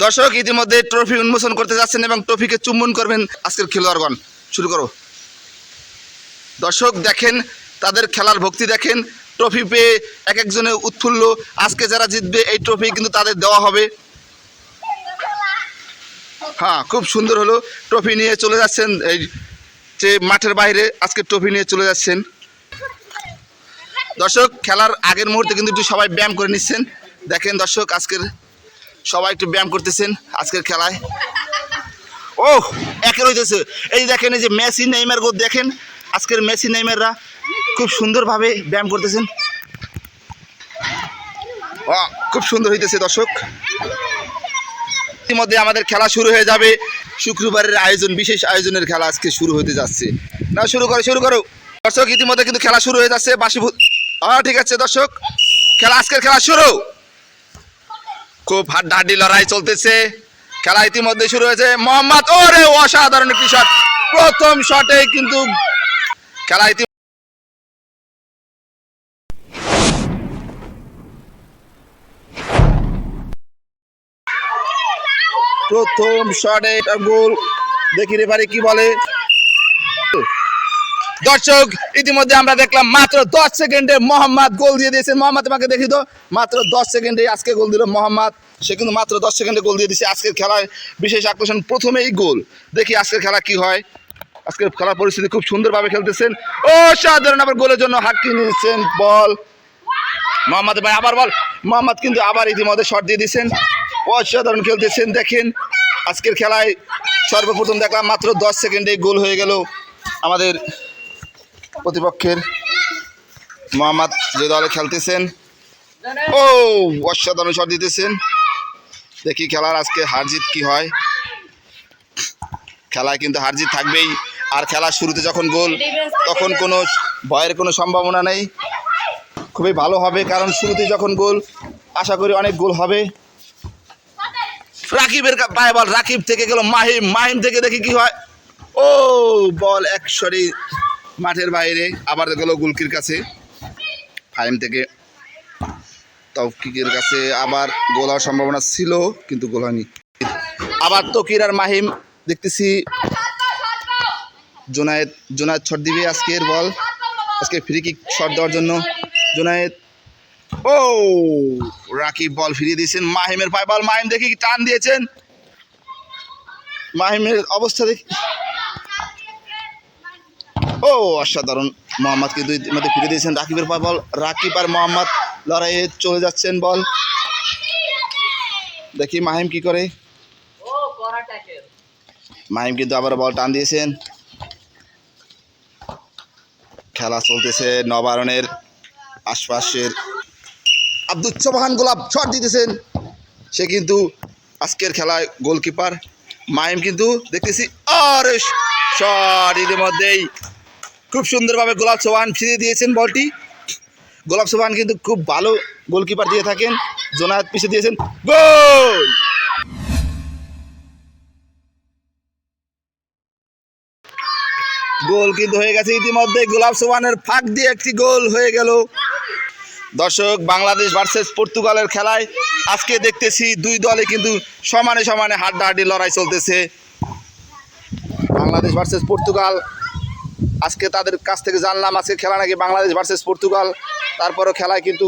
দর্শক ইতিমধ্যে ট্রফি উন্মোচন করতে যাচ্ছেন এবং ট্রফিকে চুম্বন করবেন আজকের খেলোয়াড়গণ। শুরু করো। দর্শক দেখেন তাদের খেলার ভক্তি দেখেন, ট্রফি পেয়ে এক একজনে উৎফুল্ল। আজকে যারা জিতবে এই ট্রফি কিন্তু তাদের দেওয়া হবে। হ্যাঁ, খুব সুন্দর হলো। ট্রফি নিয়ে চলে যাচ্ছেন এই যে মাঠের বাইরে, আজকে ট্রফি নিয়ে চলে যাচ্ছেন। দর্শক খেলার আগের মুহূর্তে কিন্তু একটু সবাই ব্যায়াম করে নিচ্ছেন। দেখেন দর্শক আজকের সবাই একটু ব্যায়াম করতেছেন আজকের খেলায়। ও একের হইতেছে, এই দেখেন এই যে মেসি নেইমার গো, দেখেন আজকের মেসি নেইমাররা খুব সুন্দরভাবে ব্যায়াম করতেছেন। খুব সুন্দর হইতেছে দর্শক। ইতিমধ্যে আমাদের খেলা শুরু হয়ে যাবে। শুক্রবারের আয়োজন, বিশেষ আয়োজনের খেলা আজকে শুরু হতে যাচ্ছে। না শুরু করো দর্শক। ইতিমধ্যে কিন্তু খেলা শুরু হয়ে যাচ্ছে। ঠিক আছে দর্শক, আজকের খেলা শুরু। খুব হাড্ডাহাড্ডি লড়াই চলতেছে। খেলা ইতিমধ্যে শুরু হয়েছে। মোহাম্মদ, ওরে অসাধারণ একটি শট, প্রথম শটে কিন্তু খেলা প্রথম শটে এটা গোল। দেখি রেফারি কি বলে। দর্শক ইতিমধ্যে আমরা দেখলাম মাত্র 10 সেকেন্ডে মোহাম্মদ গোল দিয়ে দিয়েছে। মোহাম্মদ তোমাকে দেখি তো, মাত্র 10 সেকেন্ডে আজকে গোল দিল মোহাম্মদ। সে কিন্তু মাত্র 10 সেকেন্ডে গোল দিয়ে দিয়েছে। আজকের খেলায় বিশেষ আকর্ষণ প্রথমেই গোল। দেখি আজকের খেলা কি হয়। আজকের খেলার পরিস্থিতি খুব সুন্দরভাবে খেলতেছেন। সাধারণ আবার গোলের জন্য হাঁকি নিয়েছেন। বল মোহাম্মদ ভাই, আবার বল। মোহাম্মদ কিন্তু আবার ইতিমধ্যে শট দিয়ে দিয়েছেন। অসাধারণ খেলতেছেন। দেখেন আজকের খেলায় সর্বপ্রথম দেখলাম মাত্র 10 সেকেন্ডে গোল হয়ে গেল আমাদের প্রতিপক্ষের। মোহাম্মদ যে দলে খেলতেছেন, অসাধারণ শট দিতেছেন। দেখি খেলার আজকে হারজিত কি হয়। খেলায় কিন্তু হারজিত থাকবেই। আর খেলার শুরুতে যখন গোল, তখন কোনো ভয়ের কোনো সম্ভাবনা নেই। খুবই ভালো হবে, কারণ শুরুতে যখন গোল, আশা করি অনেক গোল হবে। রাকিবের পায়ে বল, রাকিব থেকে গেল মাহিম থেকে দেখি কি হয়। বল একশরই মাঠের বাইরে, আবার গেল গুলকির কাছে। ফাহিম থেকে তৌফিকের কাছে আবার গোল হওয়ার সম্ভাবনা ছিল, কিন্তু গোল হয়নি। আবার তকির আর মাহিম দেখতেছি। জোনায়েদ শট দিবে আজকের বল, আজকে ফ্রি কিক শট দেওয়ার জন্য। জোনায়েদ, রাকিব বল ফিরিয়ে দিয়েছেন। মাহিমের পায়ে বল, মাহিম দেখি টান দিয়েছেন। মাহিমের অবস্থা দেখি, অসাধারণ। মোহাম্মদকে দুই মধ্যে ফিরে দিয়েছেন। রাকিবের পায়ে বল, রাকিব আর মোহাম্মদ লড়াইয়ে চলে যাচ্ছেন। বল দেখি মাহিম কি করে। মাহিম কিন্তু আবার বল টান দিয়েছেন। খেলা চলতেছে নবারণের আশপাশের। আব্দুল চৌহান গোলাপ শট দিতেছেন। সে কিন্তু আজকের খেলায় গোলকিপার। মাহিম কিন্তু দেখতেছি, আর শট ইতিমধ্যেই খুব সুন্দরভাবে গোলাপ চৌহান ফিরিয়ে দিয়েছেন বলটি। গোলাপ চৌহান কিন্তু খুব ভালো গোলকিপার দিয়ে থাকেন। জোনায়েদ পিছিয়ে দিয়েছেন, গোল। গোল কিন্তু হয়ে গেছে ইতিমধ্যে। গোলাপ চৌহানের ফাঁক দিয়ে একটি গোল হয়ে গেল। দর্শক বাংলাদেশ ভার্সেস পর্তুগালের খেলায় আজকে দেখতেছি দুই দলে কিন্তু সমানে সমানে হাড্ডাহাড্ডি লড়াই চলতেছে। বাংলাদেশ ভার্সেস পর্তুগাল, আজকে তাদের কাছ থেকে জানলাম আজকে খেলা নাকি বাংলাদেশ ভার্সেস পর্তুগাল। তারপরও খেলায় কিন্তু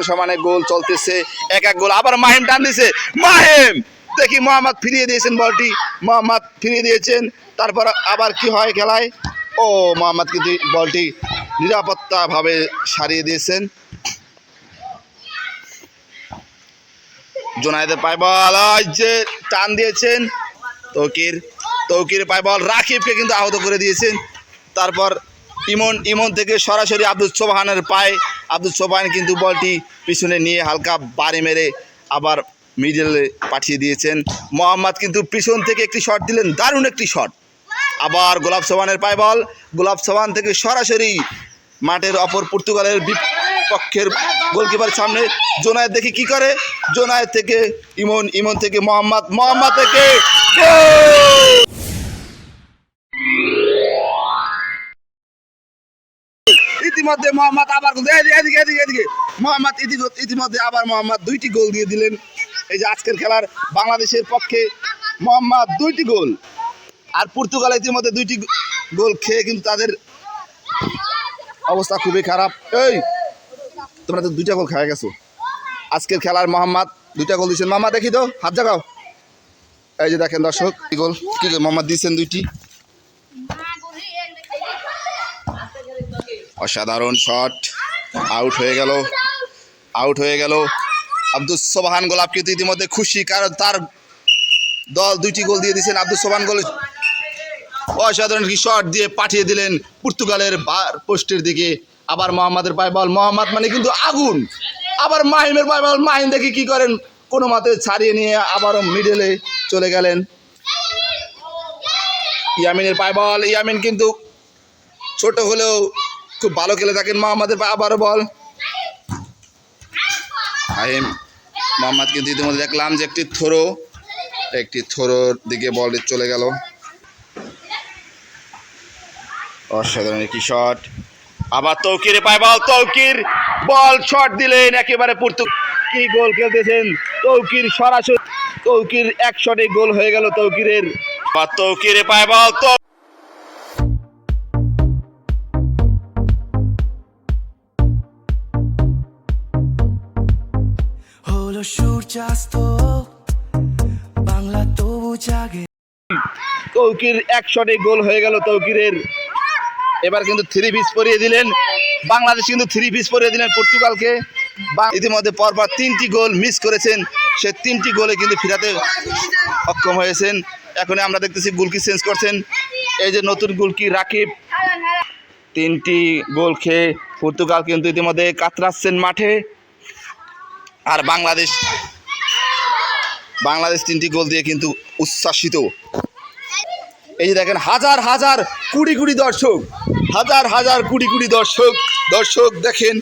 সমানে গোল চলতেছে। এক গোল। আবার মাহিম টান দিয়েছে। মাহিম দেখি মোহাম্মদ ফিরিয়ে দিয়েছেন বলটি। মোহাম্মদ ফিরিয়ে দিয়েছেন। তারপর আবার কি হয় খেলায়। মোহাম্মদ কিন্তু বলটি নিরাপত্তাভাবে সারিয়ে দিয়েছেন। জোনায়েদের পায়ে বল, যে টান দিয়েছেন। তৌকির পায়ে বল, রাকিবকে কিন্তু আহত করে দিয়েছেন। তারপর ইমন থেকে সরাসরি আব্দুল চৌহানের পায়ে। আব্দুল চৌহান কিন্তু বলটি পিছনে নিয়ে হালকা বাড়ি মেরে আবার মিডলে পাঠিয়ে দিয়েছেন। মোহাম্মদ কিন্তু পিছন থেকে একটি শট দিলেন, দারুণ একটি শট। আবার গোলাপ চৌহানের পায়ে বল, গোলাপ চৌহান থেকে সরাসরি মাঠের অপর পর্তুগালের বিপক্ষের গোলকিপার সামনে। জোনায়েদ দেখি কি করে। জোনায়েদ থেকে ইমন থেকে মোহাম্মদ থেকে ইতিমধ্যে মোহাম্মদ আবার এদিকে মোহাম্মদ ইতিমধ্যে আবার মোহাম্মদ দুইটি গোল দিয়ে দিলেন। এই যে আজকের খেলার বাংলাদেশের পক্ষে মোহাম্মদ 2টি গোল, আর পর্তুগাল ইতিমধ্যে 2টি গোল খেয়ে কিন্তু তাদের অবস্থা খুবই খারাপ। এই তোমরা তো 2টা গোল খেয়ে গেছো। আজকের খেলার মোহাম্মদ 2টা গোল দিয়েছেন। মোহাম্মদ দেখি তো, হাত জাগাও। এই যে দেখেন দর্শক, কি গোল মোহাম্মদ দিয়েছেন 2টি। অসাধারণ শট, আউট হয়ে গেল। আব্দুস সোবহান গোলাপ কিন্তু ইতিমধ্যে খুশি, কারণ তার দল 2টি গোল দিয়ে দিয়েছেন। আব্দুস সোবহান গোল অসাধারণ কি শট দিয়ে পাঠিয়ে দিলেন পর্তুগালের বার পোস্টের দিকে। আবার মোহাম্মদের পায় বল, মোহাম্মদ মানে কিন্তু আগুন। আবার মাহিমের পায় বল, মাহিম দেখি কি করেন, কোনো মতে ছাড়িয়ে নিয়ে আবারও মিডলে চলে গেলেন। ইয়ামিনের পায় বল, ইয়ামিন কিন্তু ছোট হলেও খুব ভালো খেলে থাকেন। মোহাম্মদের পায় আবারও বল, মাহিম মোহাম্মদ কিন্তু ইতিমধ্যে দেখলাম যে একটি থ্রোর দিকে বল চলে গেল। অসাধারণ একটি শট, আবার তৌকিরে পায় বল, তৌকির বল শট দিলেন একেবারে কি গোল খেলতেছেন তৌকির, সরাসরি তৌকির এক শটে গোল হয়ে গেল তৌকিরের। তৌকিরে পায় বল, হলো সূর্যাস্ত বাংলা তবু জাগে। তৌকির এক শটে গোল হয়ে গেল তৌকিরের। এবার কিন্তু 3 পিস পরিয়ে দিলেন বাংলাদেশ, কিন্তু 3 পিস পরিয়ে দিলেন পর্তুগালকে। ইতিমধ্যে পরপর 3টি গোল মিস করেছেন, সে 3টি গোলে কিন্তু ফিরাতে সক্ষম হয়েছেন। এখন আমরা দেখতেছি গোলকি চেঞ্জ করছেন, এই যে নতুন গোলকি রাকিব। 3টি গোল খেয়ে পর্তুগাল কিন্তু ইতিমধ্যে কাতরাচ্ছেন মাঠে, আর বাংলাদেশ 3টি গোল দিয়ে কিন্তু উচ্ছ্বাসিত। এই যে দেখেন হাজার হাজার কোটি কোটি দর্শক, দর্শক দেখেন,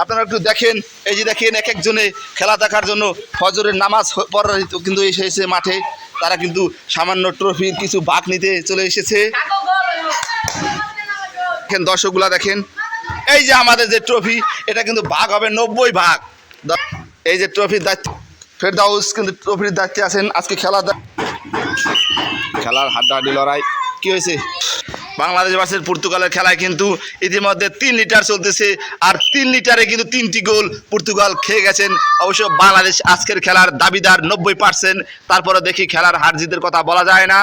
আপনারা একটু দেখেন। এই যে দেখেন এক একজনে খেলা দেখার জন্য ফজরের নামাজ পড়ার কিন্তু এসেছে মাঠে। তারা কিন্তু সামান্য ট্রফির কিছু ভাগ নিতে চলে এসেছে। দেখেন দর্শকগুলা দেখেন, এই যে আমাদের যে ট্রফি, এটা কিন্তু ভাগ হবে 90 ভাগ। এই যে ট্রফির দায়িত্ব ফেরদাউস কিন্তু ট্রফির দায়িত্বে আছেন। আজকে খেলার হাড্ডাহাড্ডি লড়াই কি হয়েছে, বাংলাদেশ ভার্সেস পর্তুগালের খেলায় কিন্তু ইতিমধ্যে 3 লিটার চলতেছে, আর 3 লিটারে কিন্তু 3টি গোল পর্তুগাল খেয়ে গেছেন। অবশ্য বাংলাদেশ আজকের খেলার দাবিদার 90%। তারপরে দেখি খেলার হার জিতের কথা বলা যায় না।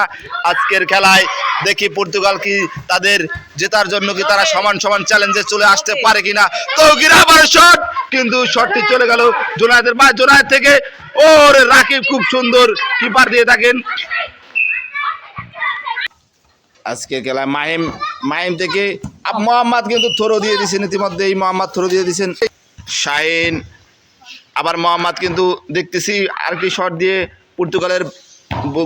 আজকের খেলায় দেখি পর্তুগাল কি তাদের জেতার জন্য কি তারা সমান সমান চ্যালেঞ্জে চলে আসতে পারে কিনা। তৌকির আবার শট, কিন্তু শটটি চলে গেল জোনায়েদের পা, জোনায়েদ থেকে ওরে রাকিব খুব সুন্দর কিপার দিয়ে থাকেন। আজকের খেলায় মাহিম থেকে মোহাম্মদ কিন্তু থ্রো দিয়ে দিয়েছেন, ইতিমধ্যে এই মোহাম্মদ থ্রো দিয়ে দিয়েছেন। শাহিন আবার মোহাম্মদ কিন্তু দেখতেছি আর কি শট দিয়ে পর্তুগালের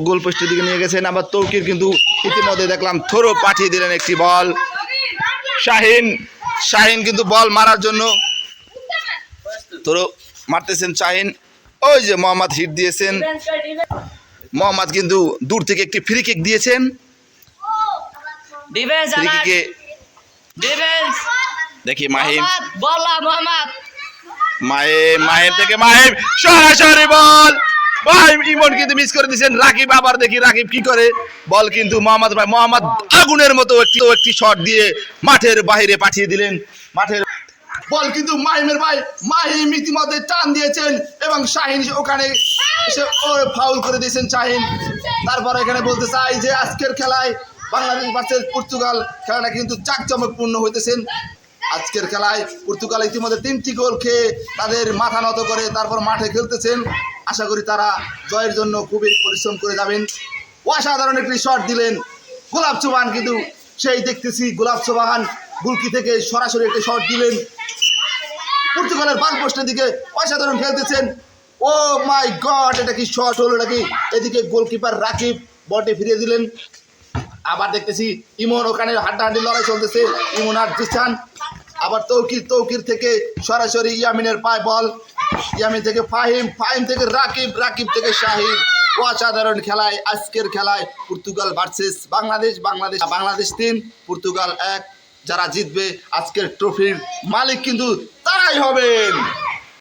গোল পোস্টের দিকে নিয়ে গেছেন। আবার তৌকির কিন্তু ইতিমধ্যে দেখলাম থ্রো পাঠিয়ে দিলেন একটি বল। শাহিন কিন্তু বল মারার জন্য থ্রো মারতেছেন শাহিন। ওই যে মোহাম্মদ হিট দিয়েছেন, মোহাম্মদ কিন্তু দূর থেকে একটি ফ্রি কিক দিয়েছেন। দেখি মাহিম থেকে সরাসরি বল, মাহিম ইমন কিন্তু মিস করে দিয়েছেন। রাকিব আবার দেখি রাকিব কি করে, বল কিন্তু মোহাম্মদ আগুনের মতো একটি শট দিয়ে মাঠের বাইরে পাঠিয়ে দিলেন। মাঠের বল কিন্তু মাহিম ইতিমধ্যে টান দিয়েছেন, এবং শাহিন ওখানে এসে ফাউল করে দিয়েছেন শাহিন। তারপর এখানে বলতে চাই যে আজকের খেলায় বাংলাদেশ ভার্সেস পর্তুগাল খেলাটা কিন্তু জাঁকজমকপূর্ণ হইতেছেন। আজকের খেলায় পর্তুগাল ইতিমধ্যে 3টি গোল খেয়ে তাদের মাথা নত করে তারপর মাঠে খেলতেছেন। আশা করি তারা জয়ের জন্য খুবই পরিশ্রম করে যাবেন। অসাধারণ একটি শট দিলেন গোলাপ সোবহান, কিন্তু সেই দেখতেছি গোলাপ সোবহান গুলকি থেকে সরাসরি একটি শট দিলেন পর্তুগালের বাল পোস্টের দিকে। অসাধারণ খেলতেছেন। ও মাই গড, এটা কি শট হলো নাকি? এদিকে গোলকিপার রাকিব বলটি ফিরিয়ে দিলেন। আবার দেখতেছি ইমন, ওখানে হাড্ডাহাড্ডি লড়াই চলতেছে ইমন আর জিসান। আবার তৌকির থেকে সরাসরি ইয়ামিনের পায় বল, ইয়ামিন থেকে ফাহিম থেকে রাকিব থেকে শাহিন। অসাধারণ খেলায় আজকের খেলায় পর্তুগাল ভার্সেস বাংলাদেশ 3 পর্তুগাল 1। যারা জিতবে আজকের ট্রফির মালিক কিন্তু তারাই হবেন।